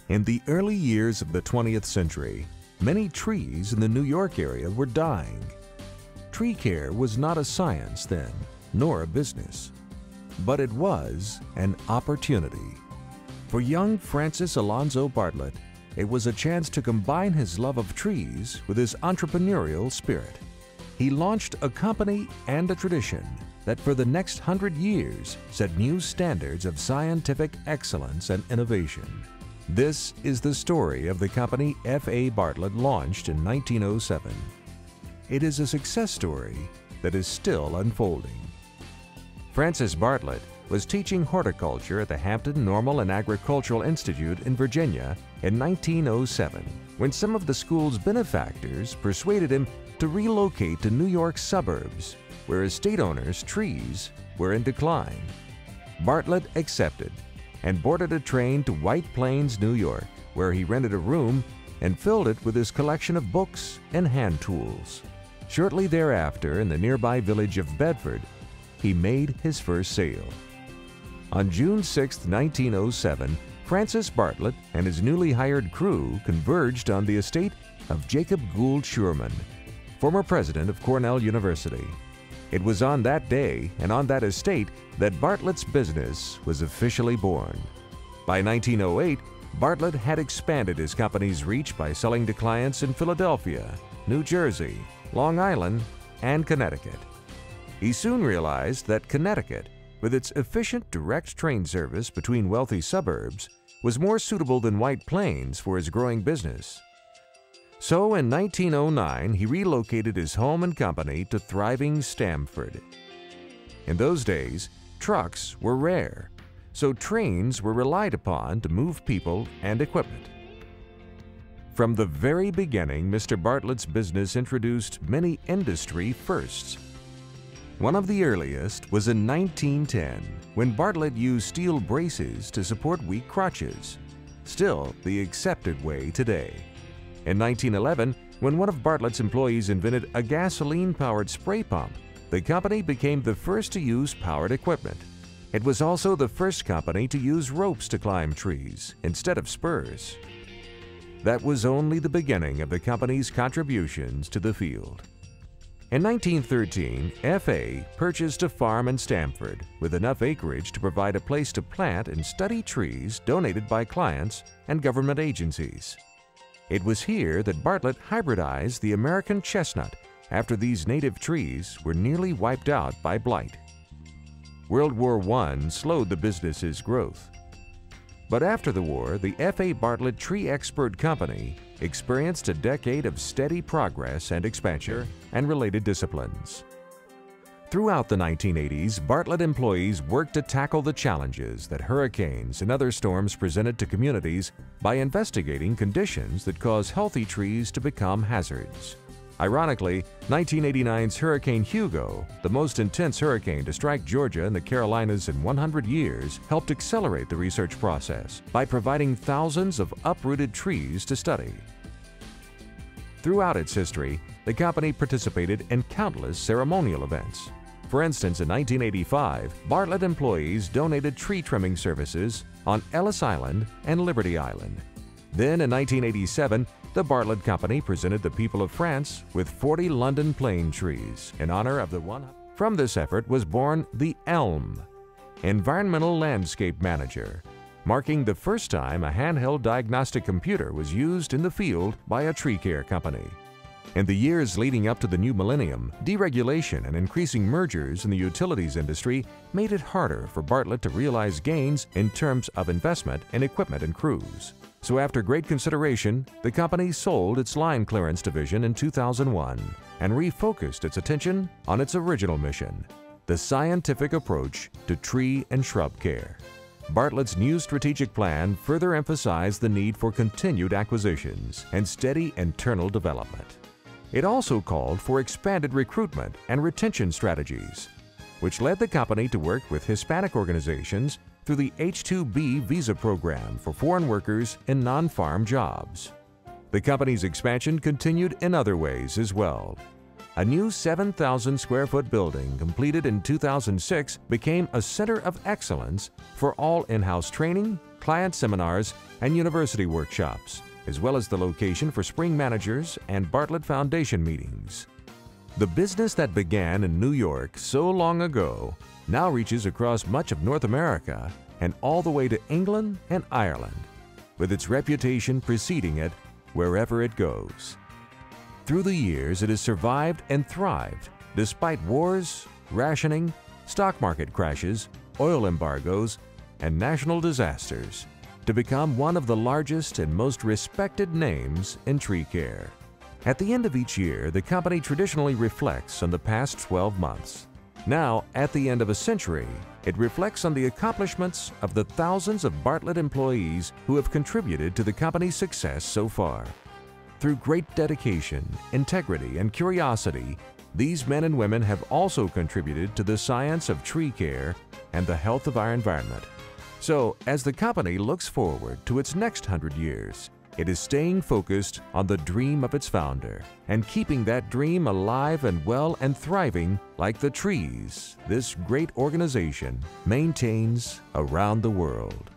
In the early years of the 20th century, many trees in the New York area were dying. Tree care was not a science then, nor a business, but it was an opportunity. For young Francis Alonzo Bartlett, it was a chance to combine his love of trees with his entrepreneurial spirit. He launched a company and a tradition that for the next 100 years set new standards of scientific excellence and innovation. This is the story of the company F.A. Bartlett launched in 1907. It is a success story that is still unfolding. Francis Bartlett was teaching horticulture at the Hampton Normal and Agricultural Institute in Virginia in 1907 when some of the school's benefactors persuaded him to relocate to New York's suburbs, where estate owners' trees were in decline. Bartlett accepted and boarded a train to White Plains, New York, where he rented a room and filled it with his collection of books and hand tools. Shortly thereafter, in the nearby village of Bedford, he made his first sale. On June 6, 1907, Francis Bartlett and his newly hired crew converged on the estate of Jacob Gould Schurman, former president of Cornell University. It was on that day and on that estate that Bartlett's business was officially born. By 1908, Bartlett had expanded his company's reach by selling to clients in Philadelphia, New Jersey, Long Island, and Connecticut. He soon realized that Connecticut, with its efficient direct train service between wealthy suburbs, was more suitable than White Plains for his growing business. So in 1909, he relocated his home and company to thriving Stamford. In those days, trucks were rare, so trains were relied upon to move people and equipment. From the very beginning, Mr. Bartlett's business introduced many industry firsts. One of the earliest was in 1910, when Bartlett used steel braces to support weak crotches, still the accepted way today. In 1911, when one of Bartlett's employees invented a gasoline-powered spray pump, the company became the first to use powered equipment. It was also the first company to use ropes to climb trees instead of spurs. That was only the beginning of the company's contributions to the field. In 1913, F.A. purchased a farm in Stamford with enough acreage to provide a place to plant and study trees donated by clients and government agencies. It was here that Bartlett hybridized the American chestnut after these native trees were nearly wiped out by blight. World War I slowed the business's growth. But after the war, the F.A. Bartlett Tree Expert Company experienced a decade of steady progress and expansion and related disciplines. Throughout the 1980s, Bartlett employees worked to tackle the challenges that hurricanes and other storms presented to communities by investigating conditions that cause healthy trees to become hazards. Ironically, 1989's Hurricane Hugo, the most intense hurricane to strike Georgia and the Carolinas in 100 years, helped accelerate the research process by providing thousands of uprooted trees to study. Throughout its history, the company participated in countless ceremonial events. For instance, in 1985, Bartlett employees donated tree trimming services on Ellis Island and Liberty Island. Then in 1987, the Bartlett Company presented the people of France with 40 London plane trees in honor of the one. From this effort was born the ELM, Environmental Landscape Manager, marking the first time a handheld diagnostic computer was used in the field by a tree care company. In the years leading up to the new millennium, deregulation and increasing mergers in the utilities industry made it harder for Bartlett to realize gains in terms of investment in equipment and crews. So after great consideration, the company sold its line clearance division in 2001 and refocused its attention on its original mission, the scientific approach to tree and shrub care. Bartlett's new strategic plan further emphasized the need for continued acquisitions and steady internal development. It also called for expanded recruitment and retention strategies, which led the company to work with Hispanic organizations through the H-2B visa program for foreign workers in non-farm jobs. The company's expansion continued in other ways as well. A new 7,000 square foot building completed in 2006 became a center of excellence for all in-house training, client seminars and university workshops, as well as the location for spring managers and Bartlett Foundation meetings. The business that began in New York so long ago now reaches across much of North America and all the way to England and Ireland, with its reputation preceding it wherever it goes. Through the years, it has survived and thrived despite wars, rationing, stock market crashes, oil embargoes, and national disasters, to become one of the largest and most respected names in tree care. At the end of each year, the company traditionally reflects on the past 12 months. Now, at the end of a century, it reflects on the accomplishments of the thousands of Bartlett employees who have contributed to the company's success so far. Through great dedication, integrity, and curiosity, these men and women have also contributed to the science of tree care and the health of our environment. So, as the company looks forward to its next 100 years, it is staying focused on the dream of its founder and keeping that dream alive and well and thriving like the trees this great organization maintains around the world.